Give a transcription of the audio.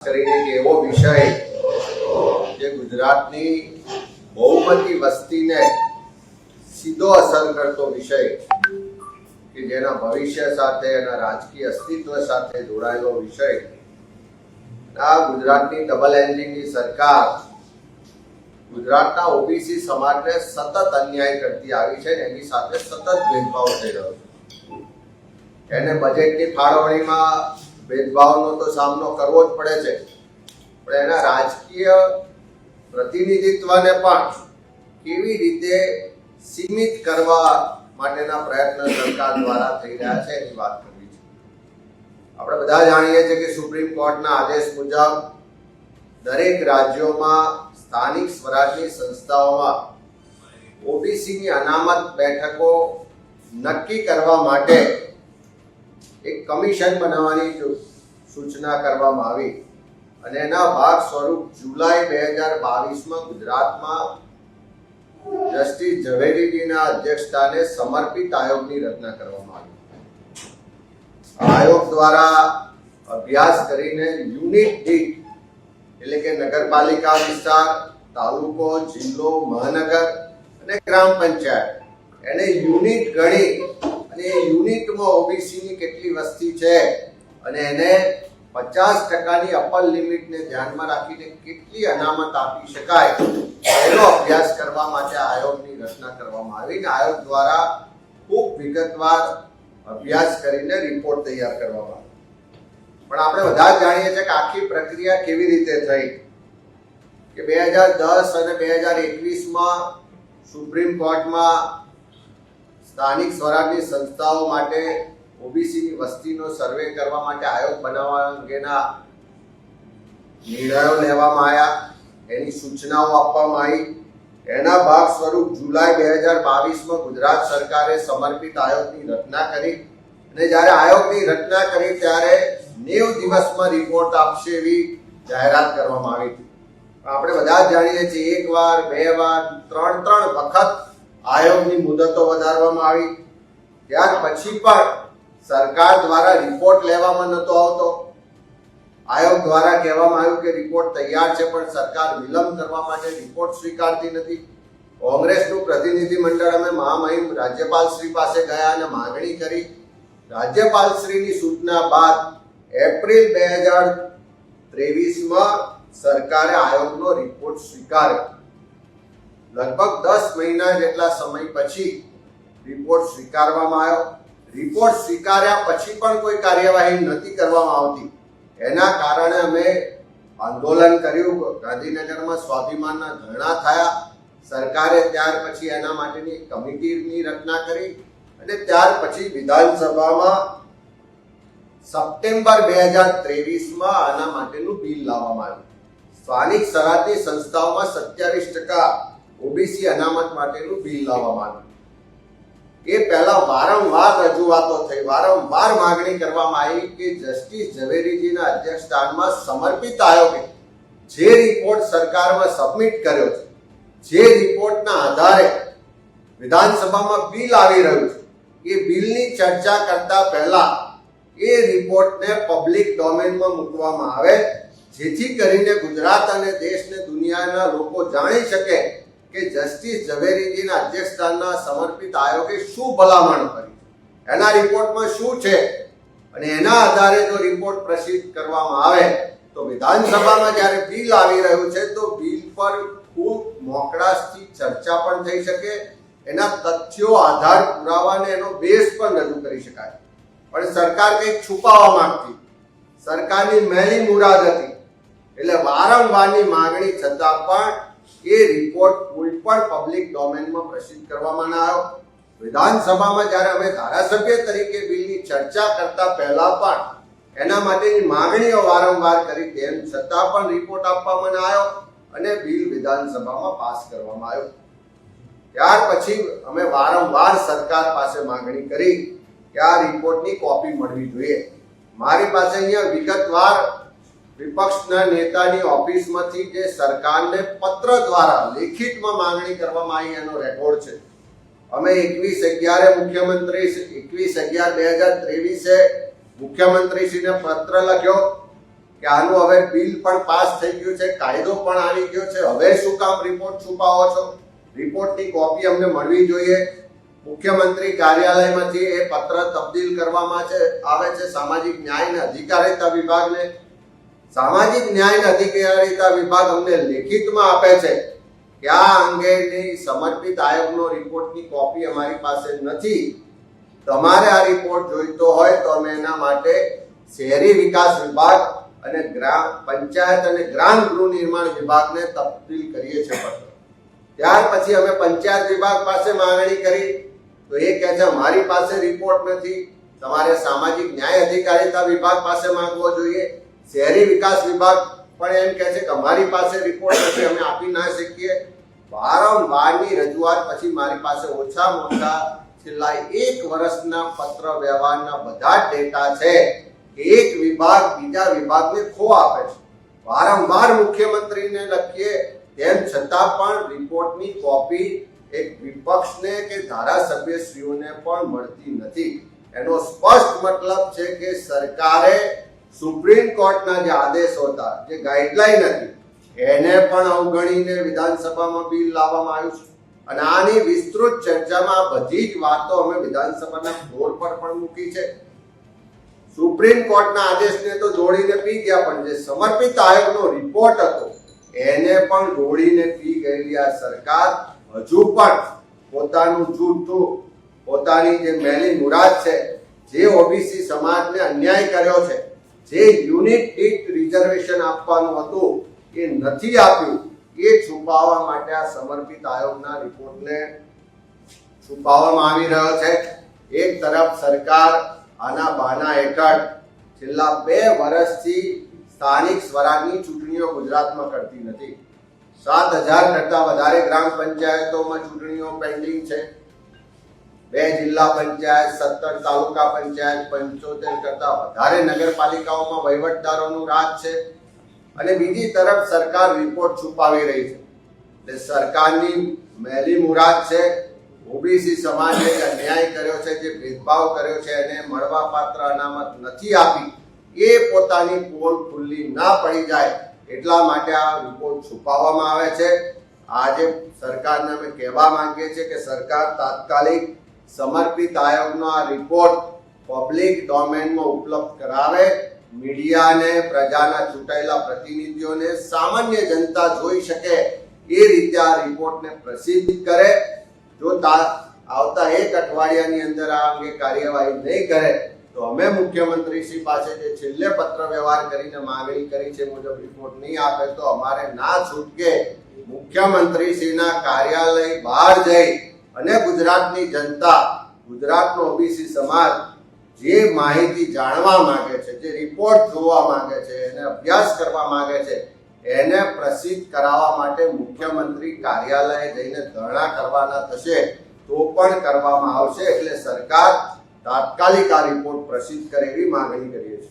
કરીને એક એવો વિષય જે ગુજરાતની બહુમતી વસ્તીને સીધો અસર કરતો વિષય કે જેના ભવિષ્ય સાથે એના રાજકીય અસ્તિત્વ સાથે જોડાયેલો વિષય આ ગુજરાતની ડબલ એન્જિનની સરકાર ગુજરાતના ઓબીસી સમાજને સતત અન્યાય કરતી આવી છે. એની સાથે સતત ભેદભાવ થઈ રહ્યો છે. એને બજેટની ફાળવણીમાં ભેદભાવનો તો સામનો કરવો જ પડે છે, પણ એના રાજકીય પ્રતિનિધિત્વને પણ કેવી રીતે સીમિત કરવા માટેના પ્રયત્ન સરકાર દ્વારા થઈ રહ્યા છે એની વાત કરવી છે. આપણે બધા જાણીએ છીએ કે સુપ્રીમ કોર્ટના આદેશ મુજબ દરેક રાજ્યોમાં સ્થાનિક સ્વરાજની સંસ્થાઓમાં ઓબીસીની અનામત બેઠકો નક્કી કરવા માટે એક કમિશન બનાવવાની સૂચના કરવામાં આવી અને એના ભાગ સ્વરૂપ જુલાઈ 2022માં ગુજરાતમાં જસ્ટિસ ઝવેરીજીના અધ્યક્ષસ્થાને સમર્પિત આયોગની રચના કરવામાં આવી. આયોગ દ્વારા અભ્યાસ કરીને યુનિટ દીઠ એટલે કે નગરપાલિકા વિસ્તાર, તાલુકો, જિલ્લો, મહાનગર અને ગ્રામ પંચાયત એને યુનિટ ગણી અને એ યુનિટમાં ઓબીસીની કેટલી વસ્તી છે અને એને 50%ની અપર લિમિટને ધ્યાનમાં રાખીને કેટલી અનામત આપી શકાય એનો અભ્યાસ કરવા માટે આયોગની રચના કરવામાં આવી અને આયોગ દ્વારા ખૂબ વિગતવાર અભ્યાસ કરીને રિપોર્ટ તૈયાર કરવામાં આવ્યો. પણ આપણે બધા જ જાણીએ છીએ કે આખી પ્રક્રિયા કેવી રીતે થઈ કે 2010 અને 2021માં સુપ્રીમ કોર્ટમાં સ્થાનિક સ્વરાજની સંસ્થાઓ માટે ઓબીસીની વસ્તીનો સર્વે કરવા માટે આયોગ બનાવવા અંગેના નિર્ણયો લેવામાં આવ્યા, એની સૂચનાઓ આપવામાં આવી. એના ભાગ સ્વરૂપ જુલાઈ 2022માં ગુજરાત સરકારે સમર્પિત આયોગની રચના કરી અને જ્યારે આયોગની રચના કરી ત્યારે 90 દિવસમાં રિપોર્ટ આપશે એવી જાહેરાત કરવામાં આવી હતી. આપણે બધા જ જાણીએ છીએ એક વાર, બે વાર, ત્રણ વખત આયોગની મુદતો વધારવામાં આવી. ત્યાર પછી પણ સરકાર દ્વારા રિપોર્ટ લેવામાં નતો આવતો. આયોગ દ્વારા કહેવામાં આવ્યું કે રિપોર્ટ તૈયાર છે પણ સરકાર વિલંબ કરવા માટે રિપોર્ટ સ્વીકારતી નથી. કોંગ્રેસનું પ્રતિનિધિ મંડળ અમે મહામહિમ રાજ્યપાલ શ્રી પાસે ગયા અને માંગણી કરી. રાજ્યપાલ શ્રીની સૂચના બાદ એપ્રિલ 2023માં સરકારે આયોગનો રિપોર્ટ સ્વીકાર્યો. લગભગ 10 મહિના જેટલા સમય પછી રિપોર્ટ સ્વીકારવામાં આવ્યો. રિપોર્ટ સ્વીકાર્યા પછી પણ કોઈ કાર્યવાહી નથી કરવામાં આવતી. એના કારણે અમે આંદોલન કર્યું, ગાંધીનગરમાં સ્વાભિમાનના ધરણા થયા. સરકારે ત્યાર પછી એના માટેની કમિટીની રચના કરી અને ત્યાર પછી વિધાનસભામાં સપ્ટેમ્બર 2023માં આના માટેનું બિલ લાવવામાં આવ્યું. સ્થાનિક સ્વરાજની સંસ્થાઓમાં 27% ઓબીસી અનામત માટેનું બિલ લાવવામાં આવ્યું. એ પહેલા વારંવાર રજૂઆતો થઈ, વારંવાર માંગણી કરવામાં આવી કે જસ્ટિસ ઝવેરીજીના અધ્યક્ષસ્થાનમાં સમર્પિત આયોગે જે રિપોર્ટ સરકારમાં સબમિટ કર્યો છે, જે રિપોર્ટના આધારે વિધાનસભામાં બિલ આવી રહ્યું છે, એ બિલની ચર્ચા કરતા પહેલા એ રિપોર્ટને પબ્લિક ડોમેનમાં મૂકવામાં આવે જેથી કરીને ગુજરાત અને દેશને દુનિયાના લોકો જાણી શકે કે જસ્ટિસ ઝવેરીજીના અધ્યક્ષસ્થાનના સમર્પિત આયોગે શું ભલામણ કરી, એના રિપોર્ટમાં શું છે અને એના આધારે જો રિપોર્ટ પ્રસિદ્ધ કરવામાં આવે તો વિધાનસભામાં જ્યારે બિલ આવી રહ્યું છે તો બિલ પર ખૂબ મોકળાશથી ચર્ચા પણ થઈ શકે, એના તથ્યો, આધાર, પુરાવાને એનો બેઝ પણ રજૂ કરી શકાય. પણ સરકાર કંઈક છુપાવવા માંગતી, સરકારની મેલી મુરાદ હતી એટલે વારંવારની માંગણી છતાં પણ એ રિપોર્ટ કોઈ પણ પબ્લિક ડોમેનમાં પ્રસિદ્ધ કરવામાં ના આવ્યો. વિધાનસભામાં જ્યારે અમે ધારાસભ્ય તરીકે બિલની ચર્ચા કરતા પહેલા પણ એના માટેની માંગણીઓ વારંવાર કરી, તેમ છતાં પણ રિપોર્ટ આપવામાં ના આવ્યો અને બિલ વિધાનસભામાં પાસ કરવામાં આવ્યો. ત્યાર પછી અમે વારંવાર સરકાર પાસે માંગણી કરી કે આ રિપોર્ટની કોપી મળવી જોઈએ. મારી પાસે અહીંયા વિગતવાર વિપક્ષના નેતાની ઓફિસમાંથી જે સરકારને પત્ર દ્વારા લેખિતમાં માંગણી કરવામાં આવી એનો રેકોર્ડ છે. અમે 21/11 મુખ્યમંત્રીશ્રીને પત્ર લખ્યો કે આનું હવે બિલ પણ પાસ થઈ ગયું છે, કાયદો પણ આવી ગયો છે, હવે શું કામ રિપોર્ટ છુપાવો છો? રિપોર્ટની કોપી અમને મળવી જોઈએ. મુખ્યમંત્રી કાર્યાલયમાંથી એ પત્ર તબદીલ કરવામાં આવે છે સામાજિક ન્યાય અને અધિકારિતા વિભાગને. સામાજિક ન્યાય અને અધિકારિતા વિભાગ અમને લેખિતમાં આપે છે કે આ અંગેની સમર્પિત આયોગનો રિપોર્ટની કોપી અમારી પાસે નથી. તમારે આ રિપોર્ટ જોઈતો હોય તો અમે એના માટે શહેરી વિકાસ વિભાગ અને ગ્રામ પંચાયત અને ગ્રામ ગૃહ નિર્માણ વિભાગને તબદીલ કરીએ છીએ પત્ર. ત્યાર પછી અમે પંચાયત વિભાગ પાસે માંગણી કરી તો એ કહે છે મારી પાસે રિપોર્ટ નથી, તમારે સામાજિક ન્યાય અધિકારિતા વિભાગ પાસે માંગવો જોઈએ. શહેરી વિકાસ વિભાગ પણ એમ કહે છે કે અમારી પાસે રિપોર્ટ નથી, અમે આપી ના શકીએ. વારંવારની રજૂઆત પછી મારી પાસે ઓછામાં ઓછા છેલ્લા 1 વર્ષના પત્ર વ્યવહારના બધા જ ડેટા છે કે એક વિભાગ બીજા વિભાગને ખો આપે છે. વારંવાર મુખ્યમંત્રીને લખીએ તેમ છતાં પણ રિપોર્ટની કોપી એક વિપક્ષને કે ધારાસભ્યશ્રીઓને પણ મળતી નથી. એનો સ્પષ્ટ મતલબ છે કે સરકારે સુપ્રીમ કોર્ટના જે આદેશો હતા, જે ગાઈડલાઈન હતી, એને પણ અવગણીને વિધાનસભામાં બિલ લાવવામાં આવ્યું છે. અને આની વિસ્તૃત ચર્ચામાં બધી જ વાતો અમે વિધાનસભાના ફ્લોર પર પણ મૂકી છે. સુપ્રીમ કોર્ટના આદેશને તો જોડીને પી ગયા, પણ જે સમર્પિત આયોગનો રિપોર્ટ હતો એને પણ જોડીને પી ગયેલી આ સરકાર હજુ પણ પોતાનું જૂઠું, પોતાની જે મેલી મુરાદ છે, જે ઓબીસી સમાજને અન્યાય કર્યો છે, જે યુનિટ દીઠ રિઝર્વેશન આપવાનું હતું એ નથી આપ્યું, એ છુપાવવા માટે આ સમર્પિત આયોગના રિપોર્ટને છુપાવવામાં આવી રહ્યો છે. એક તરફ સરકાર આના બહાના હેઠળ છેલ્લા 2 વર્ષથી સ્થાનિક સ્વરાજની ચૂંટણીઓ ગુજરાતમાં કરતી નથી. 7,000 કરતા વધારે ગ્રામ પંચાયતોમાં ચૂંટણીઓ પેન્ડિંગ છે. 2 જિલ્લા પંચાયત, 17 તાલુકા પંચાયત, 75 કરતા વધારે નગરપાલિકાઓમાં વહીવટદારોનું રાજ છે. અને બીજી તરફ સરકાર રિપોર્ટ છુપાવી રહી છે. એટલે સરકારની મેલી મુરાદ છે ઓબીસી સમાજને જે અન્યાય કર્યો છે, જે ભેદભાવ કર્યો છે, એને મળવાપાત્ર અનામત નથી આપી, એ પોતાની પોલ ખુલ્લી ના પડી જાય એટલા માટે આ રિપોર્ટ છુપાવવામાં આવે છે. આજે સરકારને અમે કહેવા માંગીએ છીએ કે સરકાર તાત્કાલિક સમર્પિત આયોગનો આ રિપોર્ટ પબ્લિક ડોમેનમાં ઉપલબ્ધ કરાવે. મીડિયાને, પ્રજાના ચૂંટાયેલા પ્રતિનિધિઓને, સામાન્ય જનતા જોઈ શકે એ રીતે આ રિપોર્ટને પ્રસિદ્ધ કરે. જો આવતા 1 અઠવાડિયાની અંદર આ અંગે કાર્યવાહી નહીં કરે તો અમે મુખ્યમંત્રી શ્રી પાસે જે છેલ્લે પત્ર વ્યવહાર કરીને માંગણી કરી છે મુજબ રિપોર્ટ નહીં આપે તો અમારે ના છૂટકે મુખ્યમંત્રી શ્રીના કાર્યાલય બહાર જઈ અને ગુજરાતની જનતા, ગુજરાતનો ઓબીસી સમાજ જે માહિતી જાણવા માંગે છે, જે રિપોર્ટ જોવા માંગે છે, એને અભ્યાસ કરવા માંગે છે, એને પ્રસિદ્ધ કરાવવા માટે મુખ્યમંત્રી કાર્યાલયે જઈને ધરણા કરવાના થશે તો પણ કરવામાં આવશે. એટલે સરકાર તાત્કાલિક આ રિપોર્ટ પ્રસિદ્ધ કરે એવી માંગણી કરીએ છીએ.